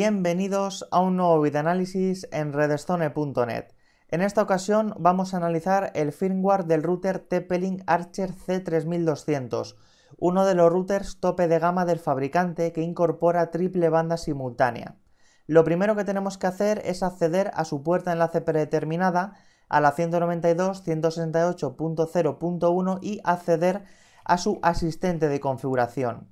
Bienvenidos a un nuevo videoanálisis en redstone.net. En esta ocasión vamos a analizar el firmware del router TP-Link Archer C3200, uno de los routers tope de gama del fabricante que incorpora triple banda simultánea. Lo primero que tenemos que hacer es acceder a su puerta de enlace predeterminada, a la 192.168.0.1 y acceder a su asistente de configuración.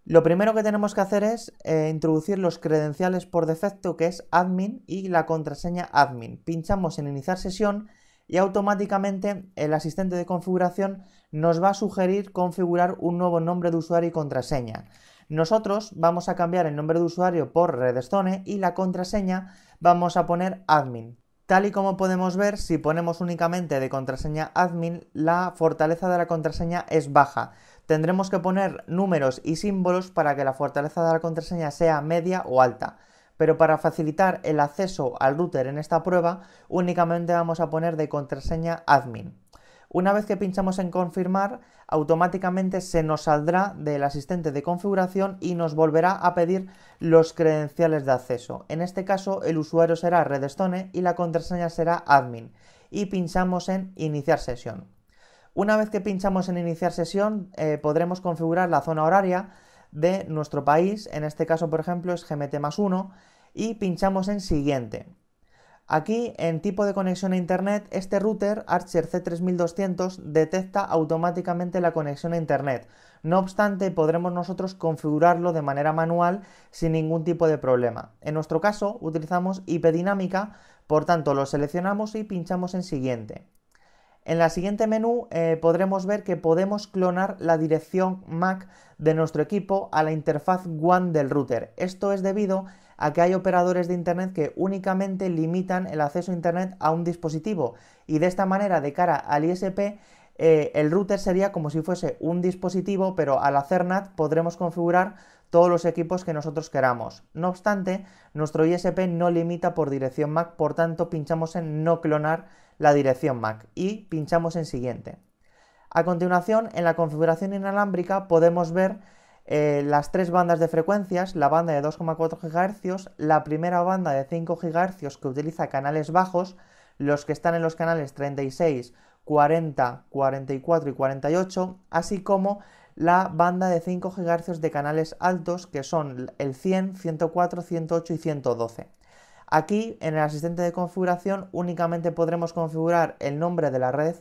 Lo primero que tenemos que hacer es introducir los credenciales por defecto, que es admin, y la contraseña admin. Pinchamos en iniciar sesión y automáticamente el asistente de configuración nos va a sugerir configurar un nuevo nombre de usuario y contraseña. Nosotros vamos a cambiar el nombre de usuario por Redstone y la contraseña vamos a poner admin. Tal y como podemos ver, si ponemos únicamente de contraseña admin, la fortaleza de la contraseña es baja. Tendremos que poner números y símbolos para que la fortaleza de la contraseña sea media o alta. Pero para facilitar el acceso al router en esta prueba, únicamente vamos a poner de contraseña admin. Una vez que pinchamos en confirmar, automáticamente se nos saldrá del asistente de configuración y nos volverá a pedir los credenciales de acceso. En este caso, el usuario será Redstone y la contraseña será admin. Y pinchamos en iniciar sesión. Una vez que pinchamos en iniciar sesión, podremos configurar la zona horaria de nuestro país. En este caso, por ejemplo, es GMT+1 y pinchamos en siguiente. Aquí, en tipo de conexión a internet, este router Archer C3200 detecta automáticamente la conexión a internet. No obstante, podremos nosotros configurarlo de manera manual sin ningún tipo de problema. En nuestro caso, utilizamos IP dinámica, por tanto, lo seleccionamos y pinchamos en siguiente. En la siguiente menú podremos ver que podemos clonar la dirección MAC de nuestro equipo a la interfaz WAN del router. Esto es debido a que hay operadores de internet que únicamente limitan el acceso a internet a un dispositivo y de esta manera, de cara al ISP, el router sería como si fuese un dispositivo, pero al hacer NAT podremos configurar todos los equipos que nosotros queramos. No obstante, nuestro ISP no limita por dirección MAC, por tanto pinchamos en no clonar la dirección MAC y pinchamos en siguiente. A continuación, en la configuración inalámbrica podemos ver las tres bandas de frecuencias, la banda de 2,4 GHz, la primera banda de 5 GHz que utiliza canales bajos, los que están en los canales 36, 40, 44 y 48, así como la banda de 5 GHz de canales altos, que son el 100, 104, 108 y 112. Aquí, en el asistente de configuración, únicamente podremos configurar el nombre de la red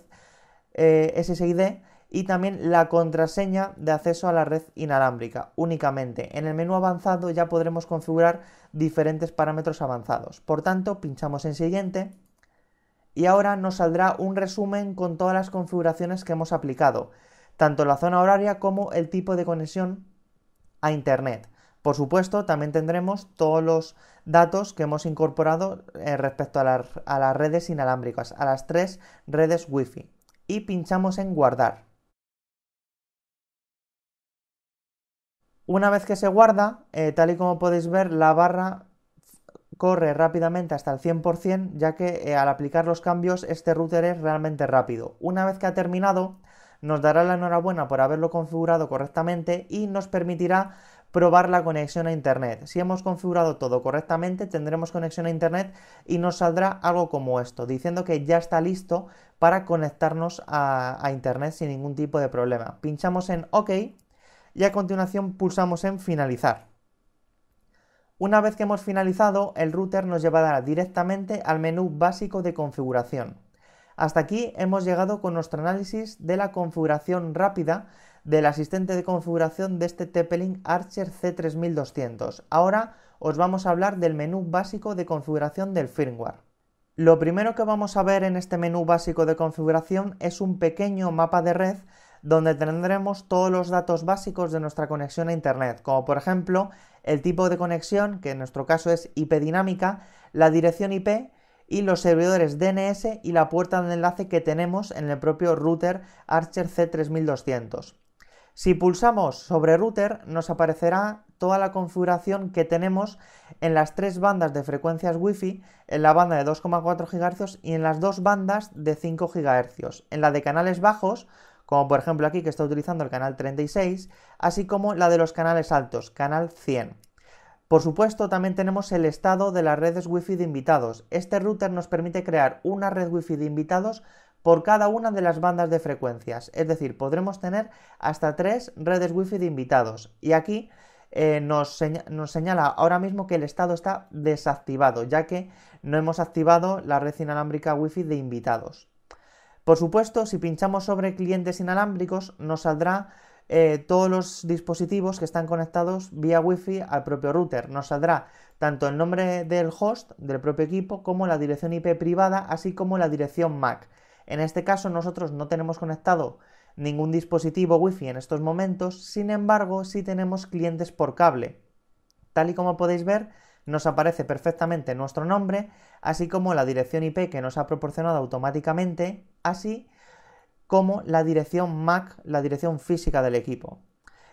SSID y también la contraseña de acceso a la red inalámbrica, únicamente. En el menú avanzado ya podremos configurar diferentes parámetros avanzados. Por tanto, pinchamos en siguiente y ahora nos saldrá un resumen con todas las configuraciones que hemos aplicado, tanto la zona horaria como el tipo de conexión a internet. Por supuesto, también tendremos todos los datos que hemos incorporado respecto a las redes inalámbricas, a las tres redes Wi-Fi. Y pinchamos en guardar. Una vez que se guarda, tal y como podéis ver, la barra corre rápidamente hasta el 100%, ya que al aplicar los cambios este router es realmente rápido. Una vez que ha terminado, nos dará la enhorabuena por haberlo configurado correctamente y nos permitirá probar la conexión a internet. Si hemos configurado todo correctamente, tendremos conexión a internet y nos saldrá algo como esto, diciendo que ya está listo para conectarnos a internet sin ningún tipo de problema. Pinchamos en OK y a continuación pulsamos en finalizar. Una vez que hemos finalizado, el router nos llevará directamente al menú básico de configuración. Hasta aquí hemos llegado con nuestro análisis de la configuración rápida del asistente de configuración de este TP-Link Archer C3200. Ahora os vamos a hablar del menú básico de configuración del firmware. Lo primero que vamos a ver en este menú básico de configuración es un pequeño mapa de red donde tendremos todos los datos básicos de nuestra conexión a internet, como por ejemplo el tipo de conexión, que en nuestro caso es IP dinámica, la dirección IP y los servidores DNS y la puerta de enlace que tenemos en el propio router Archer C3200. Si pulsamos sobre router, nos aparecerá toda la configuración que tenemos en las tres bandas de frecuencias Wi-Fi, en la banda de 2,4 GHz y en las dos bandas de 5 GHz, en la de canales bajos, como por ejemplo aquí que está utilizando el canal 36, así como la de los canales altos, canal 100. Por supuesto, también tenemos el estado de las redes Wi-Fi de invitados. Este router nos permite crear una red Wi-Fi de invitados por cada una de las bandas de frecuencias. Es decir, podremos tener hasta 3 redes Wi-Fi de invitados. Y aquí nos señala ahora mismo que el estado está desactivado, ya que no hemos activado la red inalámbrica Wi-Fi de invitados. Por supuesto, si pinchamos sobre clientes inalámbricos, nos saldrá todos los dispositivos que están conectados vía Wi-Fi al propio router. Nos saldrá tanto el nombre del host, del propio equipo, como la dirección IP privada, así como la dirección MAC. En este caso, nosotros no tenemos conectado ningún dispositivo Wi-Fi en estos momentos, sin embargo, sí tenemos clientes por cable. Tal y como podéis ver, nos aparece perfectamente nuestro nombre, así como la dirección IP que nos ha proporcionado automáticamente, así como la dirección MAC, la dirección física del equipo.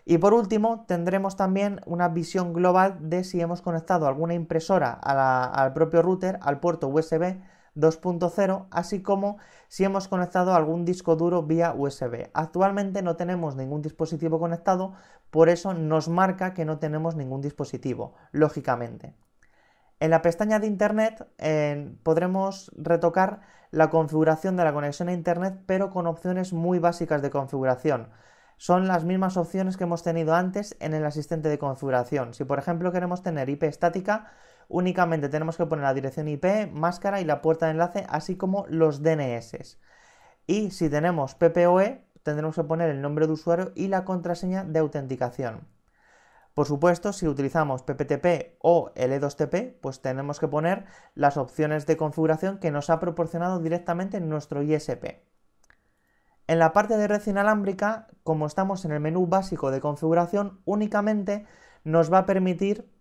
Y por último, tendremos también una visión global de si hemos conectado alguna impresora al propio router, al puerto USB 2.0, así como si hemos conectado algún disco duro vía USB. Actualmente no tenemos ningún dispositivo conectado, por eso nos marca que no tenemos ningún dispositivo, lógicamente. En la pestaña de Internet podremos retocar la configuración de la conexión a Internet, pero con opciones muy básicas de configuración. Son las mismas opciones que hemos tenido antes en el asistente de configuración. Si por ejemplo queremos tener IP estática, únicamente tenemos que poner la dirección IP, máscara y la puerta de enlace, así como los DNS. Y si tenemos PPOE, tendremos que poner el nombre de usuario y la contraseña de autenticación. Por supuesto, si utilizamos PPTP o el E2TP, pues tenemos que poner las opciones de configuración que nos ha proporcionado directamente nuestro ISP. En la parte de red inalámbrica, como estamos en el menú básico de configuración, únicamente nos va a permitir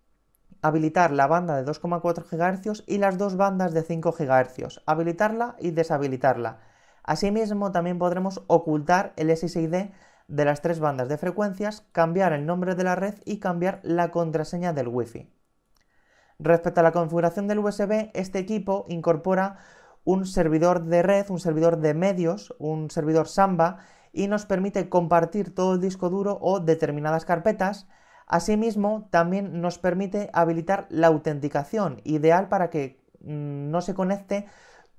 habilitar la banda de 2,4 GHz y las dos bandas de 5 GHz, habilitarla y deshabilitarla. Asimismo, también podremos ocultar el SSID de las 3 bandas de frecuencias, cambiar el nombre de la red y cambiar la contraseña del Wi-Fi. Respecto a la configuración del USB, este equipo incorpora un servidor de red, un servidor de medios, un servidor Samba, y nos permite compartir todo el disco duro o determinadas carpetas. Asimismo, también nos permite habilitar la autenticación, ideal para que no se conecte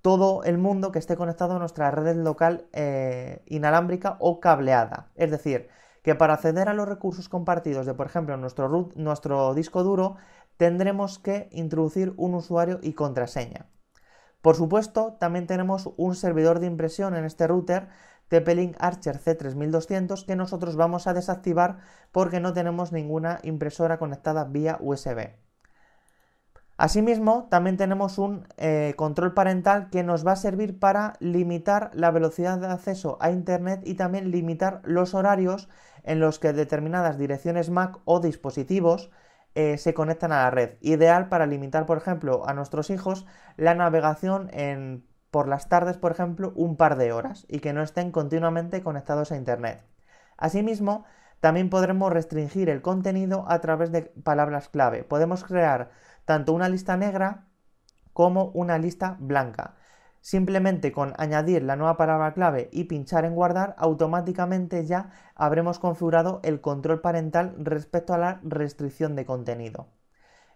todo el mundo que esté conectado a nuestra red local inalámbrica o cableada. Es decir, que para acceder a los recursos compartidos de, por ejemplo, nuestro disco duro, tendremos que introducir un usuario y contraseña. Por supuesto, también tenemos un servidor de impresión en este router, TP-Link Archer C3200, que nosotros vamos a desactivar porque no tenemos ninguna impresora conectada vía USB. Asimismo, también tenemos un control parental que nos va a servir para limitar la velocidad de acceso a Internet y también limitar los horarios en los que determinadas direcciones MAC o dispositivos se conectan a la red. Ideal para limitar, por ejemplo, a nuestros hijos la navegación por las tardes, por ejemplo, un par de horas y que no estén continuamente conectados a Internet. Asimismo, también podremos restringir el contenido a través de palabras clave. Podemos crear tanto una lista negra como una lista blanca. Simplemente con añadir la nueva palabra clave y pinchar en guardar, automáticamente ya habremos configurado el control parental respecto a la restricción de contenido.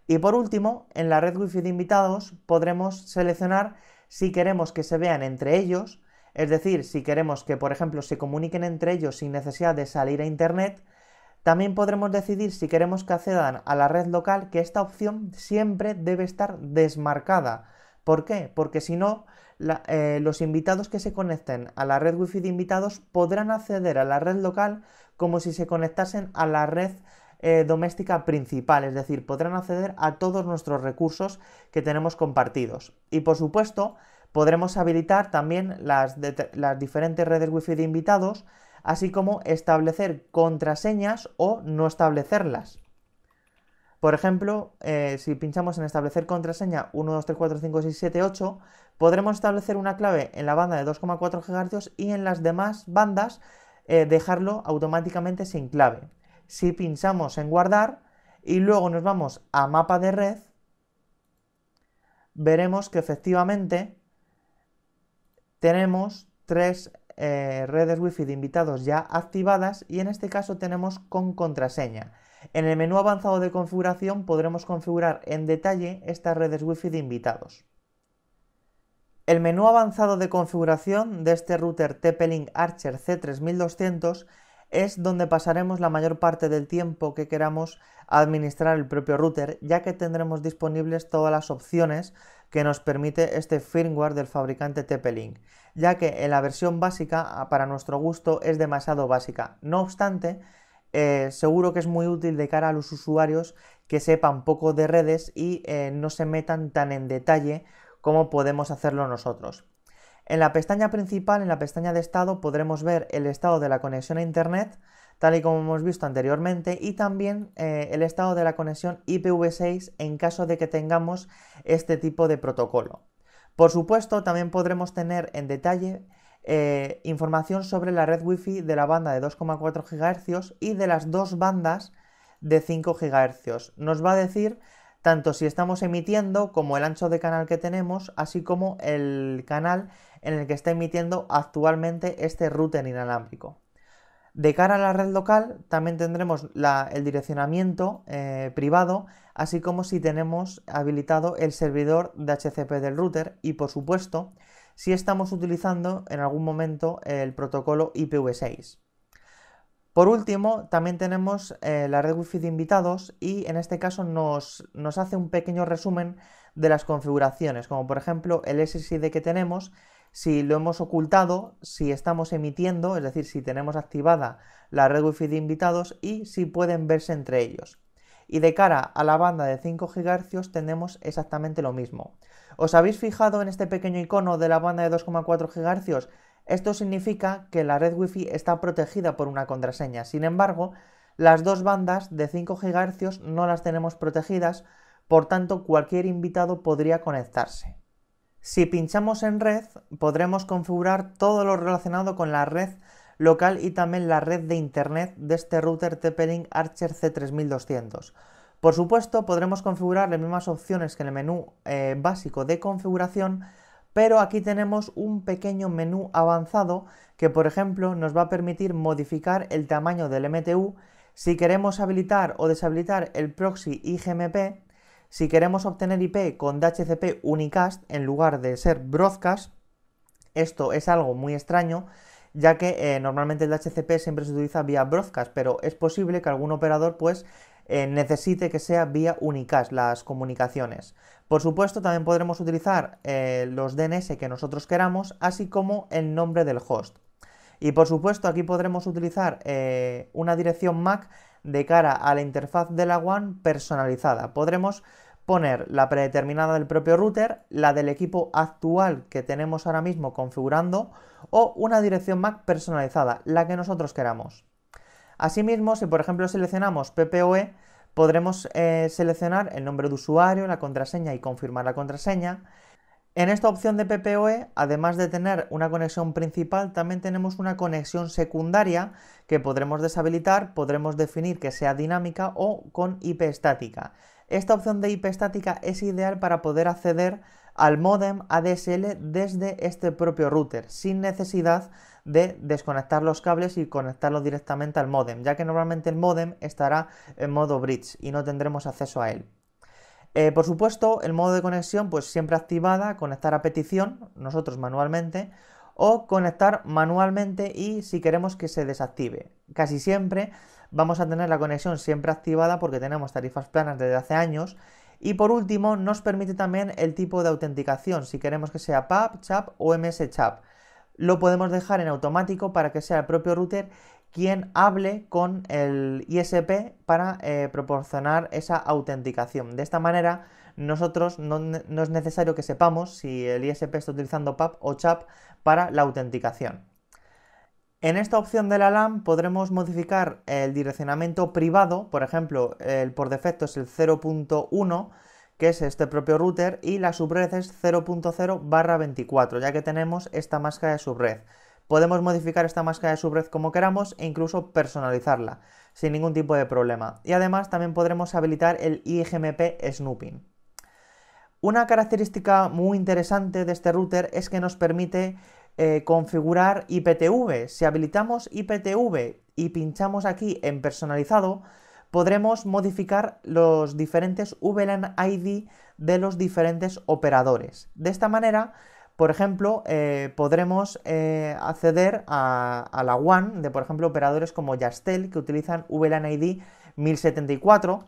Y por último, en la red Wi-Fi de invitados podremos seleccionar si queremos que se vean entre ellos, es decir, si queremos que, por ejemplo, se comuniquen entre ellos sin necesidad de salir a Internet. También podremos decidir si queremos que accedan a la red local, que esta opción siempre debe estar desmarcada. ¿Por qué? Porque si no, los invitados que se conecten a la red Wi-Fi de invitados podrán acceder a la red local como si se conectasen a la red doméstica principal, es decir, podrán acceder a todos nuestros recursos que tenemos compartidos. Y por supuesto, podremos habilitar también las diferentes redes Wi-Fi de invitados, así como establecer contraseñas o no establecerlas. Por ejemplo, si pinchamos en establecer contraseña 1, 2, 3, 4, 5, 6, 7, 8, podremos establecer una clave en la banda de 2,4 GHz y en las demás bandas dejarlo automáticamente sin clave. Si pinchamos en guardar y luego nos vamos a mapa de red, veremos que efectivamente tenemos 3 redes Wi-Fi de invitados ya activadas y en este caso tenemos con contraseña. En el menú avanzado de configuración podremos configurar en detalle estas redes Wi-Fi de invitados. El menú avanzado de configuración de este router TP-Link Archer C3200 es donde pasaremos la mayor parte del tiempo que queramos administrar el propio router, ya que tendremos disponibles todas las opciones que nos permite este firmware del fabricante TP-Link, ya que en la versión básica, para nuestro gusto, es demasiado básica. No obstante, seguro que es muy útil de cara a los usuarios que sepan poco de redes y no se metan tan en detalle como podemos hacerlo nosotros. En la pestaña principal, en la pestaña de estado, podremos ver el estado de la conexión a internet, tal y como hemos visto anteriormente, y también el estado de la conexión IPv6 en caso de que tengamos este tipo de protocolo. Por supuesto, también podremos tener en detalle información sobre la red Wi-Fi de la banda de 2,4 GHz y de las dos bandas de 5 GHz. Nos va a decir tanto si estamos emitiendo como el ancho de canal que tenemos, así como el canal en el que está emitiendo actualmente este router inalámbrico. De cara a la red local también tendremos el direccionamiento privado, así como si tenemos habilitado el servidor DHCP del router y, por supuesto, si estamos utilizando en algún momento el protocolo IPv6. Por último, también tenemos la red Wi-Fi de invitados y en este caso nos hace un pequeño resumen de las configuraciones, como por ejemplo el SSID que tenemos, si lo hemos ocultado, si estamos emitiendo, es decir, si tenemos activada la red Wi-Fi de invitados y si pueden verse entre ellos. Y de cara a la banda de 5 GHz tenemos exactamente lo mismo. ¿Os habéis fijado en este pequeño icono de la banda de 2,4 GHz? Esto significa que la red Wi-Fi está protegida por una contraseña. Sin embargo, las dos bandas de 5 GHz no las tenemos protegidas, por tanto cualquier invitado podría conectarse. Si pinchamos en red, podremos configurar todo lo relacionado con la red local y también la red de internet de este router TP-Link Archer C3200. Por supuesto, podremos configurar las mismas opciones que en el menú básico de configuración, pero aquí tenemos un pequeño menú avanzado que, por ejemplo, nos va a permitir modificar el tamaño del MTU si queremos habilitar o deshabilitar el proxy IGMP, si queremos obtener IP con DHCP unicast en lugar de ser broadcast. Esto es algo muy extraño, ya que normalmente el DHCP siempre se utiliza vía broadcast, pero es posible que algún operador necesite que sea vía unicast las comunicaciones. Por supuesto, también podremos utilizar los DNS que nosotros queramos, así como el nombre del host. Y por supuesto, aquí podremos utilizar una dirección MAC de cara a la interfaz de la WAN personalizada. Podremos poner la predeterminada del propio router, la del equipo actual que tenemos ahora mismo configurando o una dirección MAC personalizada, la que nosotros queramos. Asimismo, si por ejemplo seleccionamos PPOE, podremos seleccionar el nombre de usuario, la contraseña y confirmar la contraseña. En esta opción de PPOE, además de tener una conexión principal, también tenemos una conexión secundaria que podremos deshabilitar, podremos definir que sea dinámica o con IP estática. Esta opción de IP estática es ideal para poder acceder al módem ADSL desde este propio router, sin necesidad de desconectar los cables y conectarlo directamente al módem, ya que normalmente el módem estará en modo bridge y no tendremos acceso a él. Por supuesto, el modo de conexión pues siempre activada, conectar a petición, nosotros manualmente, o conectar manualmente y si queremos que se desactive. Casi siempre vamos a tener la conexión siempre activada porque tenemos tarifas planas desde hace años. Y por último, nos permite también el tipo de autenticación, si queremos que sea PAP, CHAP o MS-CHAP. Lo podemos dejar en automático para que sea el propio router quien hable con el ISP para proporcionar esa autenticación. De esta manera, nosotros no es necesario que sepamos si el ISP está utilizando PAP o CHAP para la autenticación. En esta opción de la LAN podremos modificar el direccionamiento privado, por ejemplo, el por defecto es el 0.1, que es este propio router, y la subred es 0.0/24, ya que tenemos esta máscara de subred. Podemos modificar esta máscara de subred como queramos e incluso personalizarla, sin ningún tipo de problema. Y además también podremos habilitar el IGMP Snooping. Una característica muy interesante de este router es que nos permite configurar IPTV. Si habilitamos IPTV y pinchamos aquí en personalizado, podremos modificar los diferentes VLAN ID de los diferentes operadores. De esta manera, por ejemplo, podremos acceder a la WAN de, por ejemplo, operadores como Yastel, que utilizan VLAN ID 1074,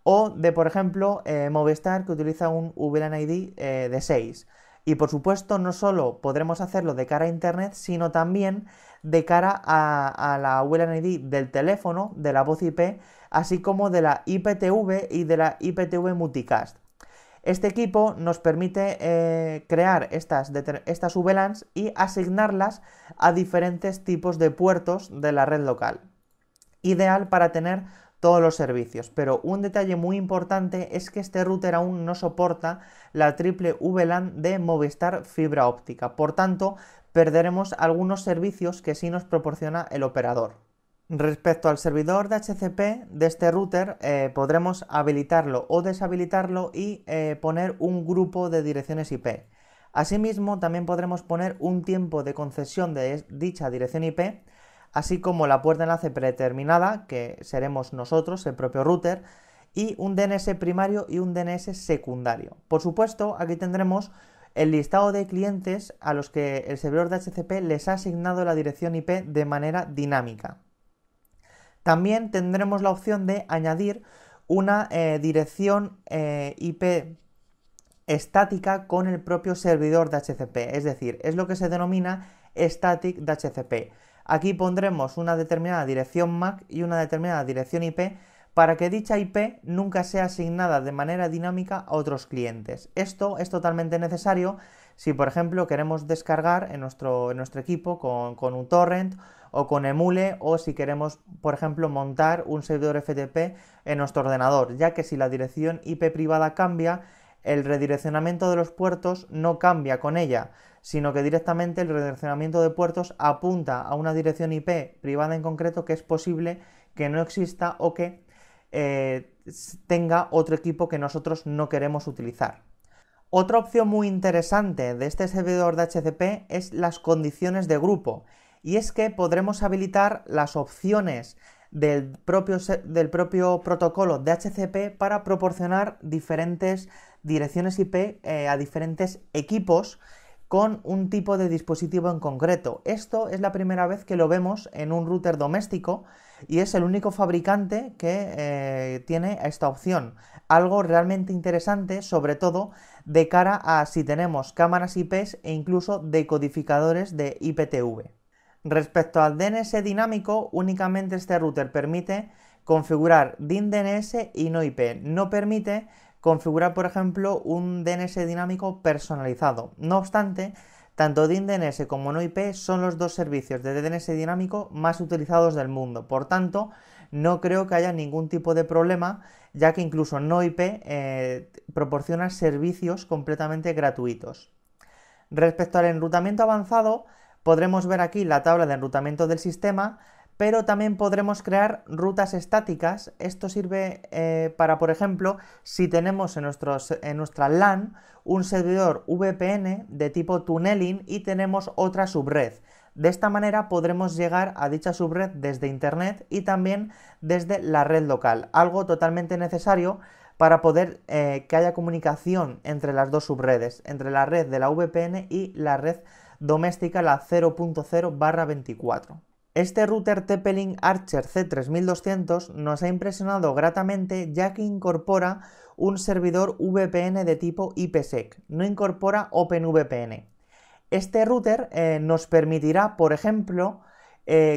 o de, por ejemplo, Movistar, que utiliza un VLAN ID de 6. Y por supuesto, no solo podremos hacerlo de cara a Internet, sino también de cara a la VLAN ID del teléfono, de la voz IP, así como de la IPTV y de la IPTV Multicast. Este equipo nos permite crear estas VLANs y asignarlas a diferentes tipos de puertos de la red local. Ideal para tener todos los servicios, pero un detalle muy importante es que este router aún no soporta la triple VLAN de Movistar fibra óptica, por tanto perderemos algunos servicios que sí nos proporciona el operador. Respecto al servidor DHCP de este router, podremos habilitarlo o deshabilitarlo y poner un grupo de direcciones IP. Asimismo, también podremos poner un tiempo de concesión de dicha dirección IP, así como la puerta de enlace predeterminada, que seremos nosotros, el propio router, y un DNS primario y un DNS secundario. Por supuesto, aquí tendremos el listado de clientes a los que el servidor DHCP les ha asignado la dirección IP de manera dinámica. También tendremos la opción de añadir una dirección IP estática con el propio servidor DHCP, es decir, es lo que se denomina Static DHCP. Aquí pondremos una determinada dirección MAC y una determinada dirección IP para que dicha IP nunca sea asignada de manera dinámica a otros clientes. Esto es totalmente necesario si, por ejemplo, queremos descargar en nuestro equipo con un torrent o con Emule, o si queremos, por ejemplo, montar un servidor FTP en nuestro ordenador, ya que si la dirección IP privada cambia, el redireccionamiento de los puertos no cambia con ella, sino que directamente el redireccionamiento de puertos apunta a una dirección IP privada en concreto que es posible que no exista o que tenga otro equipo que nosotros no queremos utilizar. Otra opción muy interesante de este servidor de DHCP es las condiciones de grupo, y es que podremos habilitar las opciones del propio protocolo DHCP para proporcionar diferentes direcciones IP a diferentes equipos con un tipo de dispositivo en concreto. Esto es la primera vez que lo vemos en un router doméstico y es el único fabricante que tiene esta opción. Algo realmente interesante, sobre todo de cara a si tenemos cámaras IPs e incluso decodificadores de IPTV. Respecto al DNS dinámico, únicamente este router permite configurar DIN DNS y no IP. No permite configurar, por ejemplo, un DNS dinámico personalizado. No obstante, tanto DIN DNS como no IP son los dos servicios de DNS dinámico más utilizados del mundo. Por tanto, no creo que haya ningún tipo de problema, ya que incluso no IP proporciona servicios completamente gratuitos. Respecto al enrutamiento avanzado, podremos ver aquí la tabla de enrutamiento del sistema, pero también podremos crear rutas estáticas. Esto sirve para, por ejemplo, si tenemos en nuestra LAN un servidor VPN de tipo tunneling y tenemos otra subred. De esta manera podremos llegar a dicha subred desde Internet y también desde la red local, algo totalmente necesario para poder que haya comunicación entre las dos subredes, entre la red de la VPN y la red doméstica, la 0.0/24. Este router TP-Link Archer C3200 nos ha impresionado gratamente, ya que incorpora un servidor VPN de tipo IPsec, no incorpora OpenVPN. Este router nos permitirá, por ejemplo,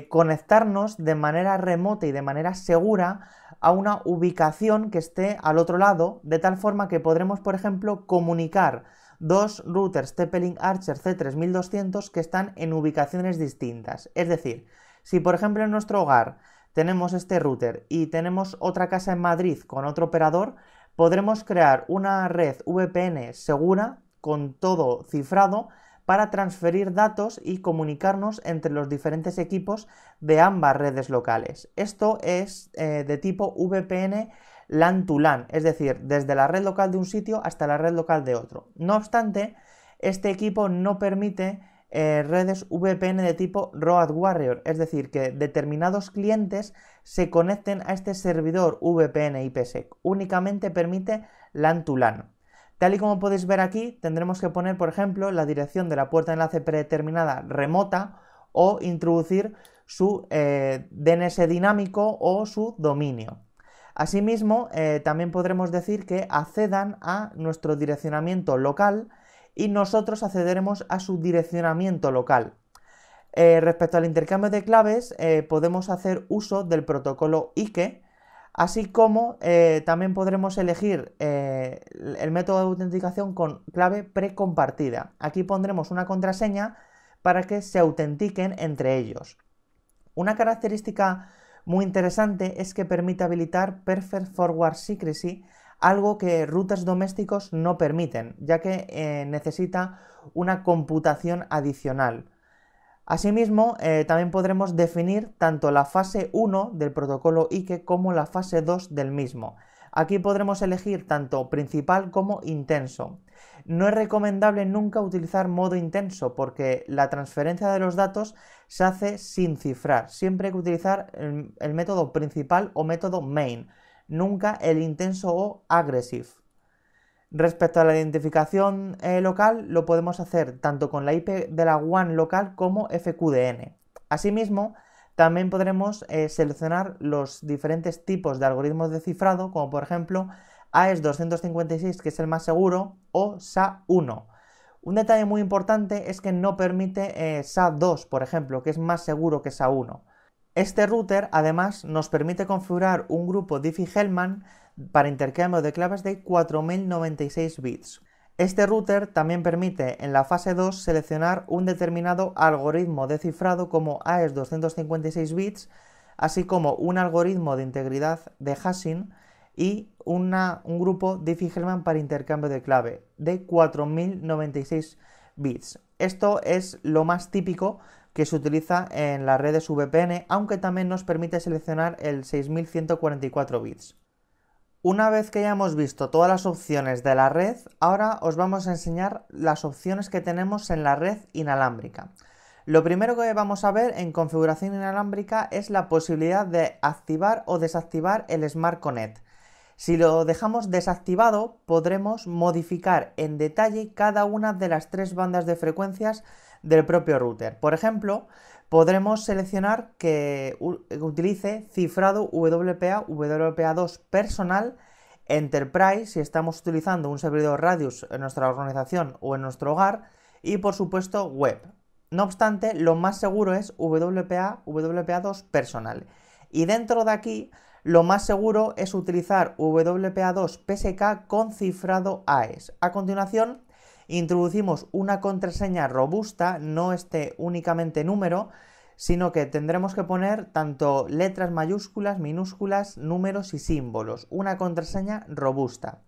conectarnos de manera remota y de manera segura a una ubicación que esté al otro lado, de tal forma que podremos, por ejemplo, comunicar dos routers TP-Link Archer C3200 que están en ubicaciones distintas. Es decir, si por ejemplo en nuestro hogar tenemos este router y tenemos otra casa en Madrid con otro operador, podremos crear una red VPN segura con todo cifrado para transferir datos y comunicarnos entre los diferentes equipos de ambas redes locales. Esto es de tipo VPN LAN to LAN, es decir, desde la red local de un sitio hasta la red local de otro. No obstante, este equipo no permite redes VPN de tipo Road Warrior, es decir, que determinados clientes se conecten a este servidor VPN IPsec. Únicamente permite LAN to LAN. Tal y como podéis ver aquí, tendremos que poner, por ejemplo, la dirección de la puerta de enlace predeterminada remota o introducir su DNS dinámico o su dominio. Asimismo, también podremos decir que accedan a nuestro direccionamiento local y nosotros accederemos a su direccionamiento local. Respecto al intercambio de claves, podemos hacer uso del protocolo IKE, así como también podremos elegir el método de autenticación con clave precompartida. Aquí pondremos una contraseña para que se autentiquen entre ellos. Una característica muy interesante es que permite habilitar Perfect Forward Secrecy, algo que routers domésticos no permiten, ya que necesita una computación adicional. Asimismo, también podremos definir tanto la fase 1 del protocolo IKE como la fase 2 del mismo. Aquí podremos elegir tanto principal como intenso. No es recomendable nunca utilizar modo intenso porque la transferencia de los datos se hace sin cifrar. Siempre hay que utilizar el método principal o método main, nunca el intenso o aggressive. Respecto a la identificación local, lo podemos hacer tanto con la IP de la WAN local como FQDN. Asimismo, también podremos seleccionar los diferentes tipos de algoritmos de cifrado, como por ejemplo AES-256, que es el más seguro, o SA1. Un detalle muy importante es que no permite SA2, por ejemplo, que es más seguro que SA1. Este router además nos permite configurar un grupo Diffie-Hellman para intercambio de claves de 4096 bits. Este router también permite en la fase 2 seleccionar un determinado algoritmo de cifrado como AES-256 bits, así como un algoritmo de integridad de hashing y un grupo Diffie-Hellman para intercambio de clave de 4096 bits. Esto es lo más típico que se utiliza en las redes VPN, aunque también nos permite seleccionar el 6144 bits. Una vez que ya hemos visto todas las opciones de la red, ahora os vamos a enseñar las opciones que tenemos en la red inalámbrica. Lo primero que vamos a ver en configuración inalámbrica es la posibilidad de activar o desactivar el Smart Connect. Si lo dejamos desactivado, podremos modificar en detalle cada una de las 3 bandas de frecuencias del propio router. Por ejemplo, podremos seleccionar que utilice cifrado WPA, WPA2 personal, Enterprise si estamos utilizando un servidor Radius en nuestra organización o en nuestro hogar, y por supuesto web. No obstante, lo más seguro es WPA, WPA2 personal. Y dentro de aquí, lo más seguro es utilizar WPA2 PSK con cifrado AES. A continuación, introducimos una contraseña robusta, no únicamente número, sino que tendremos que poner tanto letras mayúsculas, minúsculas, números y símbolos, una contraseña robusta.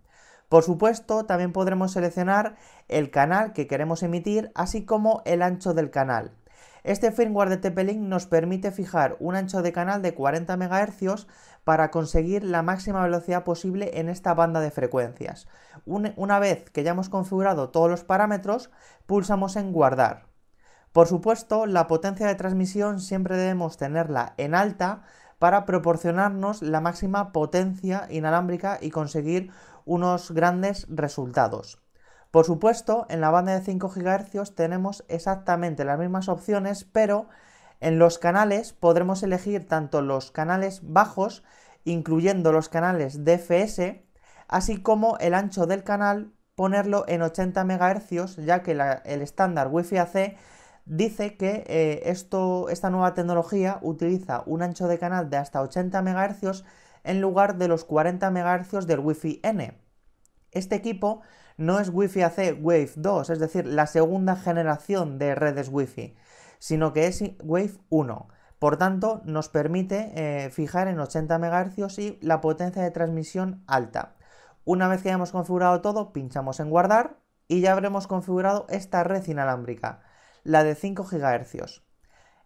Por supuesto, también podremos seleccionar el canal que queremos emitir, así como el ancho del canal. Este firmware de TP-Link nos permite fijar un ancho de canal de 40 MHz para conseguir la máxima velocidad posible en esta banda de frecuencias. Una vez que ya hemos configurado todos los parámetros, pulsamos en guardar. Por supuesto, la potencia de transmisión siempre debemos tenerla en alta para proporcionarnos la máxima potencia inalámbrica y conseguir unos grandes resultados. Por supuesto, en la banda de 5 GHz tenemos exactamente las mismas opciones, pero en los canales podremos elegir tanto los canales bajos, incluyendo los canales DFS, así como el ancho del canal, ponerlo en 80 MHz, ya que el estándar Wi-Fi AC dice que esta nueva tecnología utiliza un ancho de canal de hasta 80 MHz en lugar de los 40 MHz del Wi-Fi N. Este equipo no es Wi-Fi AC Wave 2, es decir, la segunda generación de redes Wi-Fi, sino que es Wave 1. Por tanto, nos permite fijar en 80 MHz y la potencia de transmisión alta. Una vez que hayamos configurado todo, pinchamos en guardar y ya habremos configurado esta red inalámbrica, la de 5 GHz.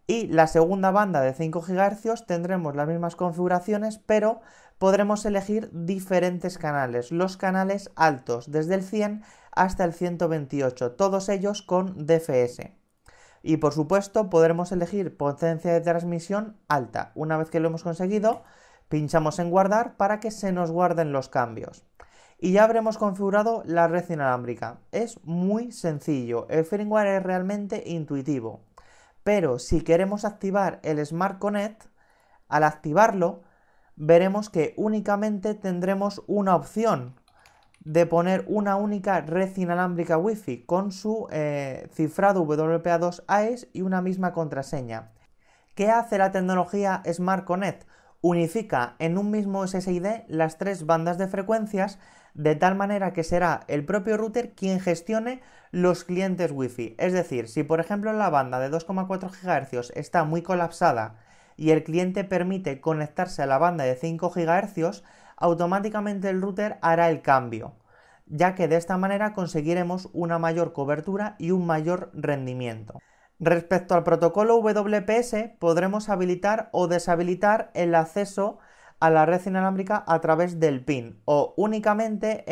Y la segunda banda de 5 GHz tendremos las mismas configuraciones, pero podremos elegir diferentes canales, los canales altos, desde el 100 hasta el 128, todos ellos con DFS. Y por supuesto podremos elegir potencia de transmisión alta. Una vez que lo hemos conseguido, pinchamos en guardar para que se nos guarden los cambios. Y ya habremos configurado la red inalámbrica. Es muy sencillo, el firmware es realmente intuitivo. Pero si queremos activar el Smart Connect, al activarlo, veremos que únicamente tendremos una opción de poner una única red inalámbrica Wi-Fi con su cifrado WPA2 AES y una misma contraseña. ¿Qué hace la tecnología Smart Connect? Unifica en un mismo SSID las 3 bandas de frecuencias de tal manera que será el propio router quien gestione los clientes Wi-Fi. Es decir, si por ejemplo la banda de 2,4 GHz está muy colapsada y el cliente permite conectarse a la banda de 5 GHz, automáticamente el router hará el cambio, ya que de esta manera conseguiremos una mayor cobertura y un mayor rendimiento. Respecto al protocolo WPS, podremos habilitar o deshabilitar el acceso a la red inalámbrica a través del PIN o únicamente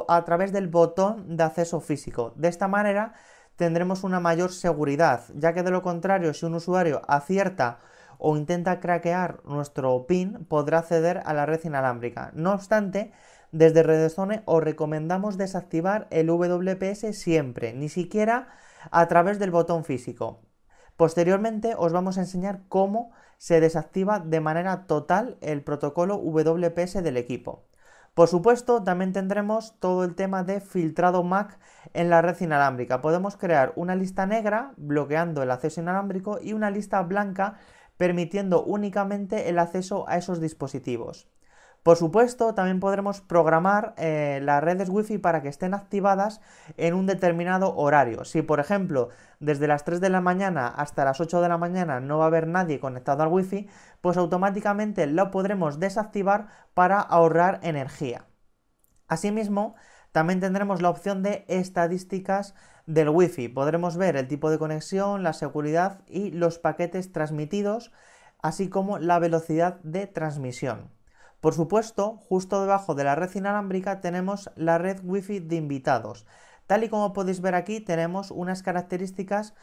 a través del botón de acceso físico. De esta manera tendremos una mayor seguridad, ya que de lo contrario, si un usuario acierta o intenta craquear nuestro PIN, podrá acceder a la red inalámbrica. No obstante, desde Redstone os recomendamos desactivar el WPS siempre, ni siquiera a través del botón físico. Posteriormente os vamos a enseñar cómo se desactiva de manera total el protocolo WPS del equipo. Por supuesto, también tendremos todo el tema de filtrado MAC en la red inalámbrica. Podemos crear una lista negra bloqueando el acceso inalámbrico y una lista blanca permitiendo únicamente el acceso a esos dispositivos. Por supuesto, también podremos programar las redes Wi-Fi para que estén activadas en un determinado horario. Si, por ejemplo, desde las 3 de la mañana hasta las 8 de la mañana no va a haber nadie conectado al Wi-Fi, pues automáticamente lo podremos desactivar para ahorrar energía. Asimismo, también tendremos la opción de estadísticas del Wi-Fi. Podremos ver el tipo de conexión, la seguridad y los paquetes transmitidos, así como la velocidad de transmisión. Por supuesto, justo debajo de la red inalámbrica tenemos la red Wi-Fi de invitados. Tal y como podéis ver aquí, tenemos unas características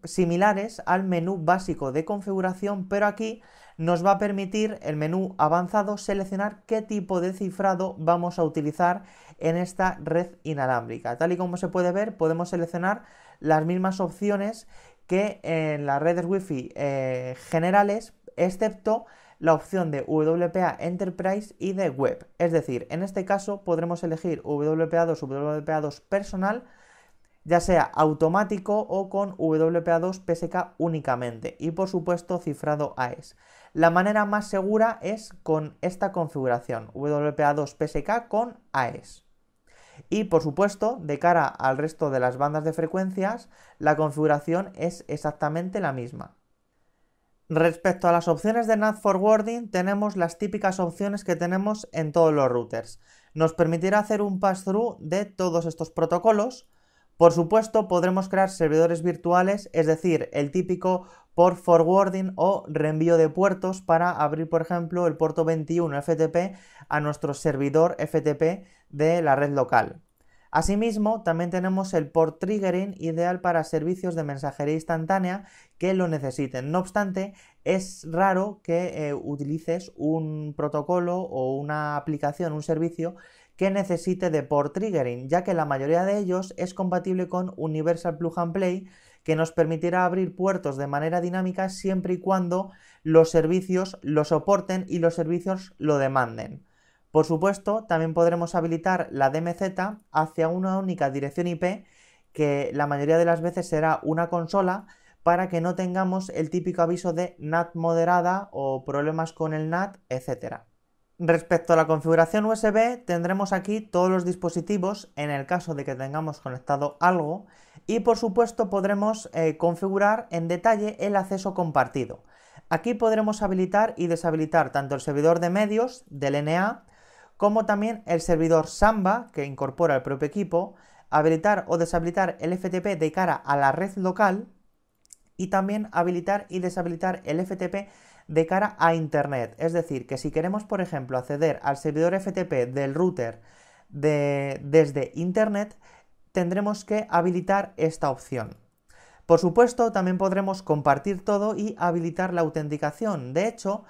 similares al menú básico de configuración, pero aquí nos va a permitir el menú avanzado seleccionar qué tipo de cifrado vamos a utilizar en esta red inalámbrica. Tal y como se puede ver, podemos seleccionar las mismas opciones que en las redes Wi-Fi generales, excepto la opción de WPA Enterprise y de Web. Es decir, en este caso podremos elegir WPA2 o WPA2 personal, ya sea automático o con WPA2 PSK únicamente y por supuesto cifrado AES. La manera más segura es con esta configuración, WPA2 PSK con AES. Y por supuesto, de cara al resto de las bandas de frecuencias, la configuración es exactamente la misma. Respecto a las opciones de NAT Forwarding, tenemos las típicas opciones que tenemos en todos los routers. Nos permitirá hacer un pass-through de todos estos protocolos. Por supuesto, podremos crear servidores virtuales, es decir, el típico port forwarding o reenvío de puertos para abrir, por ejemplo, el puerto 21 FTP a nuestro servidor FTP de la red local. Asimismo, también tenemos el port triggering, ideal para servicios de mensajería instantánea que lo necesiten. No obstante, es raro que utilices un protocolo o una aplicación, un servicio que necesite de port triggering, ya que la mayoría de ellos es compatible con Universal Plug and Play, que nos permitirá abrir puertos de manera dinámica siempre y cuando los servicios lo soporten y los servicios lo demanden. Por supuesto, también podremos habilitar la DMZ hacia una única dirección IP, que la mayoría de las veces será una consola, para que no tengamos el típico aviso de NAT moderada o problemas con el NAT, etc. Respecto a la configuración USB, tendremos aquí todos los dispositivos en el caso de que tengamos conectado algo y por supuesto podremos configurar en detalle el acceso compartido. Aquí podremos habilitar y deshabilitar tanto el servidor de medios del NA como también el servidor Samba, que incorpora el propio equipo, habilitar o deshabilitar el FTP de cara a la red local y también habilitar y deshabilitar el FTP de cara a Internet. Es decir, que si queremos, por ejemplo, acceder al servidor FTP del router desde Internet, tendremos que habilitar esta opción. Por supuesto, también podremos compartir todo y habilitar la autenticación. De hecho,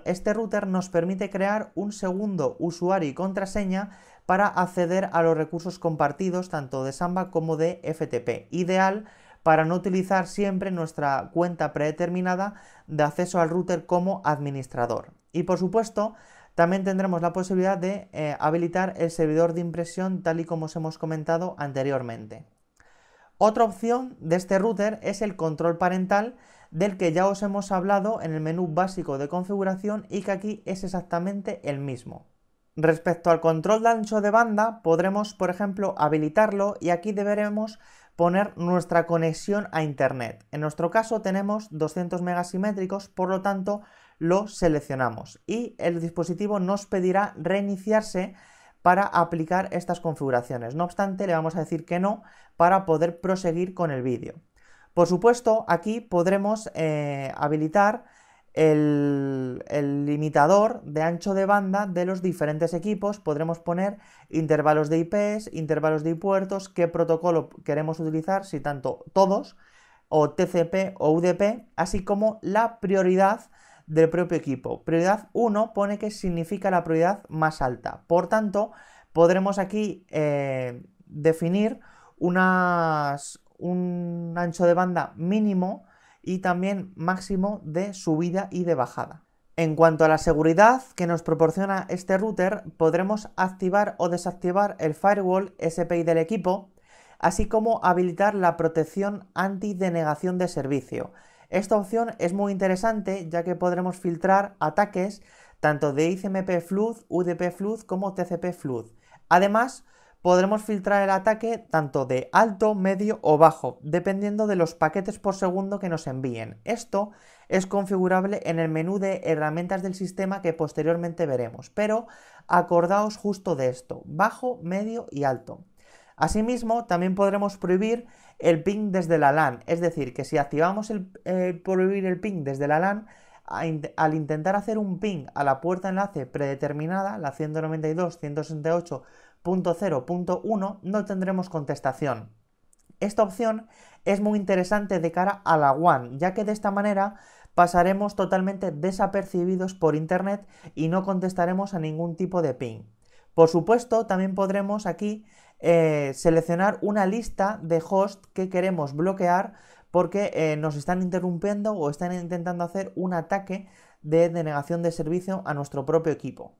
este router nos permite crear un segundo usuario y contraseña para acceder a los recursos compartidos tanto de Samba como de FTP. Ideal para no utilizar siempre nuestra cuenta predeterminada de acceso al router como administrador. Y por supuesto, también tendremos la posibilidad de habilitar el servidor de impresión tal y como os hemos comentado anteriormente. Otra opción de este router es el control parental, del que ya os hemos hablado en el menú básico de configuración y que aquí es exactamente el mismo. Respecto al control de ancho de banda, podremos, por ejemplo, habilitarlo y aquí deberemos poner nuestra conexión a internet. En nuestro caso tenemos 200 megasimétricos, por lo tanto lo seleccionamos y el dispositivo nos pedirá reiniciarse para aplicar estas configuraciones. No obstante, le vamos a decir que no para poder proseguir con el vídeo. Por supuesto, aquí podremos habilitar el limitador de ancho de banda de los diferentes equipos. Podremos poner intervalos de IPs, intervalos de puertos, qué protocolo queremos utilizar, si tanto todos, o TCP o UDP, así como la prioridad del propio equipo. Prioridad 1 pone que significa la prioridad más alta. Por tanto, podremos aquí definir un ancho de banda mínimo y también máximo de subida y de bajada. En cuanto a la seguridad que nos proporciona este router, podremos activar o desactivar el firewall SPI del equipo, así como habilitar la protección anti-denegación de servicio. Esta opción es muy interesante ya que podremos filtrar ataques tanto de ICMP Flood, UDP Flood como TCP Flood. Además, podremos filtrar el ataque tanto de alto, medio o bajo, dependiendo de los paquetes por segundo que nos envíen. Esto es configurable en el menú de herramientas del sistema que posteriormente veremos, pero acordaos justo de esto, bajo, medio y alto. Asimismo, también podremos prohibir el ping desde la LAN, es decir, que si activamos prohibir el ping desde la LAN, al intentar hacer un ping a la puerta enlace predeterminada, la 192.168.0.1, no tendremos contestación. Esta opción es muy interesante de cara a la WAN, ya que de esta manera pasaremos totalmente desapercibidos por internet y no contestaremos a ningún tipo de ping. Por supuesto, también podremos aquí seleccionar una lista de hosts que queremos bloquear porque nos están interrumpiendo o están intentando hacer un ataque de denegación de servicio a nuestro propio equipo.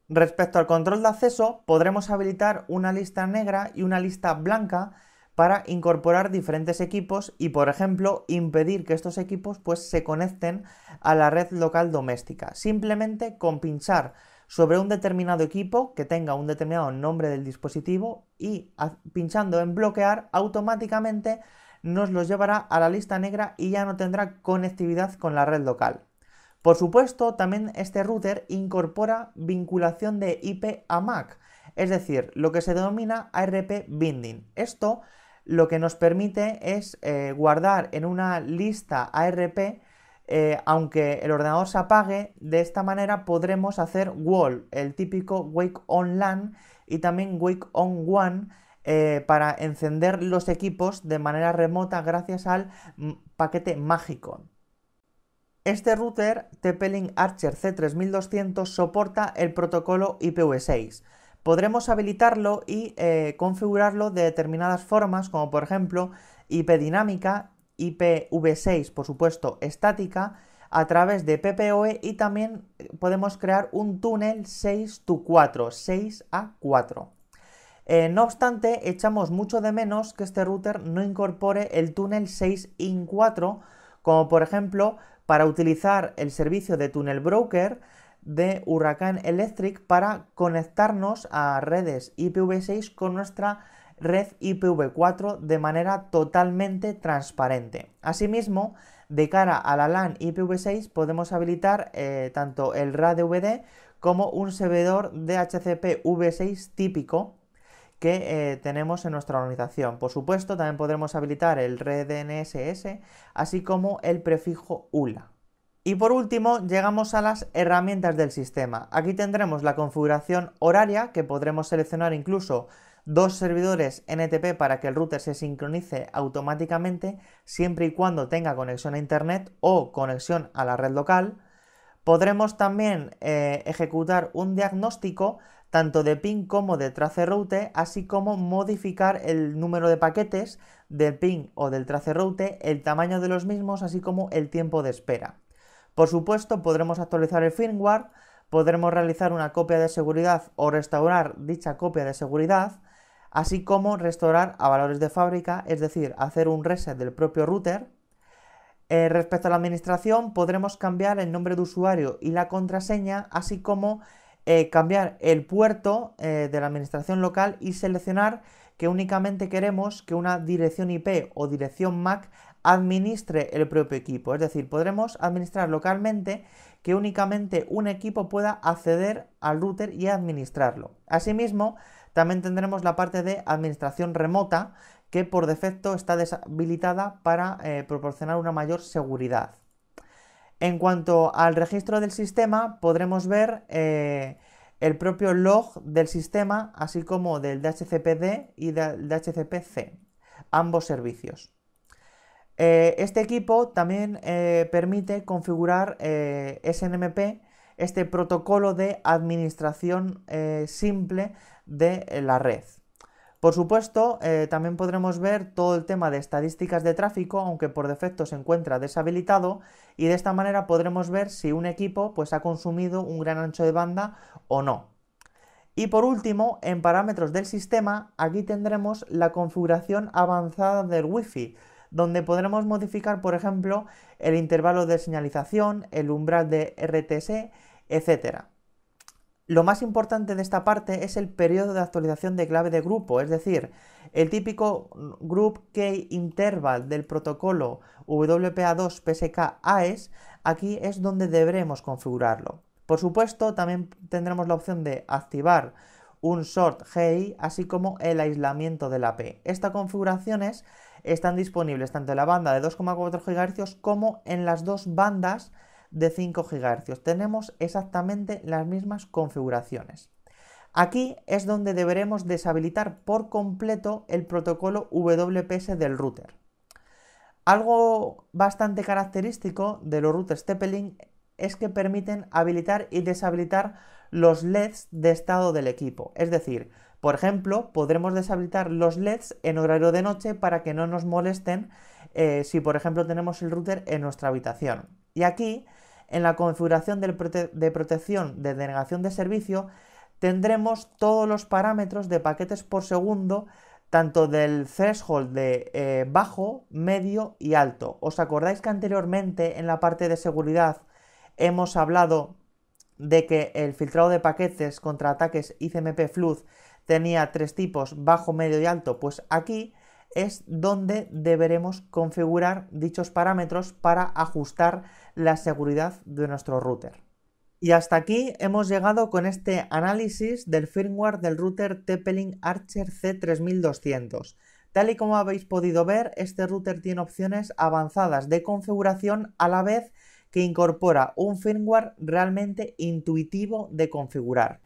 Respecto al control de acceso, podremos habilitar una lista negra y una lista blanca para incorporar diferentes equipos y, por ejemplo, impedir que estos equipos se conecten a la red local doméstica. Simplemente con pinchar sobre un determinado equipo que tenga un determinado nombre del dispositivo y pinchando en bloquear automáticamente nos los llevará a la lista negra y ya no tendrá conectividad con la red local. Por supuesto, también este router incorpora vinculación de IP a MAC, es decir, lo que se denomina ARP binding. Esto lo que nos permite es guardar en una lista ARP aunque el ordenador se apague. De esta manera podremos hacer WOL, el típico Wake on LAN y también Wake on WAN para encender los equipos de manera remota gracias al paquete mágico. Este router TP-Link Archer C3200 soporta el protocolo IPv6. Podremos habilitarlo y configurarlo de determinadas formas, como por ejemplo IP dinámica, IPv6, por supuesto, estática, a través de PPOE y también podemos crear un túnel 6-to-4, 6 a 4. No obstante, echamos mucho de menos que este router no incorpore el túnel 6-in-4, como por ejemplo para utilizar el servicio de Tunnel Broker de Hurricane Electric para conectarnos a redes IPv6 con nuestra red IPv4 de manera totalmente transparente. Asimismo, de cara a la LAN IPv6 podemos habilitar tanto el RADVD como un servidor DHCP V6 típico que tenemos en nuestra organización. Por supuesto, también podremos habilitar el RDNSS, así como el prefijo ULA. Y por último, llegamos a las herramientas del sistema. Aquí tendremos la configuración horaria, que podremos seleccionar incluso 2 servidores NTP para que el router se sincronice automáticamente siempre y cuando tenga conexión a internet o conexión a la red local. Podremos también ejecutar un diagnóstico tanto de ping como de traceroute, así como modificar el número de paquetes del ping o del traceroute, el tamaño de los mismos, así como el tiempo de espera. Por supuesto, podremos actualizar el firmware, podremos realizar una copia de seguridad o restaurar dicha copia de seguridad, así como restaurar a valores de fábrica, es decir, hacer un reset del propio router. Respecto a la administración, podremos cambiar el nombre de usuario y la contraseña, así como cambiar el puerto de la administración local y seleccionar que únicamente queremos que una dirección IP o dirección MAC administre el propio equipo. Es decir, podremos administrar localmente que únicamente un equipo pueda acceder al router y administrarlo. Asimismo, también tendremos la parte de administración remota, que por defecto está deshabilitada para proporcionar una mayor seguridad. En cuanto al registro del sistema, podremos ver el propio log del sistema, así como del DHCP-D y del DHCP-C, ambos servicios. Este equipo también permite configurar SNMP, este protocolo de administración simple de la red. Por supuesto, también podremos ver todo el tema de estadísticas de tráfico, aunque por defecto se encuentra deshabilitado, y de esta manera podremos ver si un equipo pues, ha consumido un gran ancho de banda o no. Y por último, en parámetros del sistema, aquí tendremos la configuración avanzada del Wi-Fi, donde podremos modificar, por ejemplo, el intervalo de señalización, el umbral de RTS, etc. Lo más importante de esta parte es el periodo de actualización de clave de grupo, es decir, el típico Group Key Interval del protocolo WPA2 PSK AES, aquí es donde deberemos configurarlo. Por supuesto, también tendremos la opción de activar un Short GI, así como el aislamiento de la AP. Estas configuraciones están disponibles tanto en la banda de 2,4 GHz como en las dos bandas de 5 GHz. Tenemos exactamente las mismas configuraciones. Aquí es donde deberemos deshabilitar por completo el protocolo WPS del router. Algo bastante característico de los routers TP-Link es que permiten habilitar y deshabilitar los LEDs de estado del equipo. Es decir, por ejemplo, podremos deshabilitar los LEDs en horario de noche para que no nos molesten si, por ejemplo, tenemos el router en nuestra habitación. Y aquí, en la configuración de protección de denegación de servicio, tendremos todos los parámetros de paquetes por segundo, tanto del threshold de bajo, medio y alto. ¿Os acordáis que anteriormente en la parte de seguridad hemos hablado de que el filtrado de paquetes contra ataques ICMP Flood tenía 3 tipos, bajo, medio y alto? Pues aquí es donde deberemos configurar dichos parámetros para ajustar la seguridad de nuestro router. Y hasta aquí hemos llegado con este análisis del firmware del router TP-Link Archer C3200. Tal y como habéis podido ver, este router tiene opciones avanzadas de configuración a la vez que incorpora un firmware realmente intuitivo de configurar.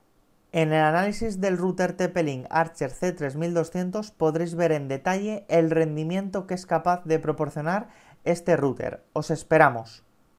En el análisis del router TP-Link Archer C3200 podréis ver en detalle el rendimiento que es capaz de proporcionar este router. ¡Os esperamos!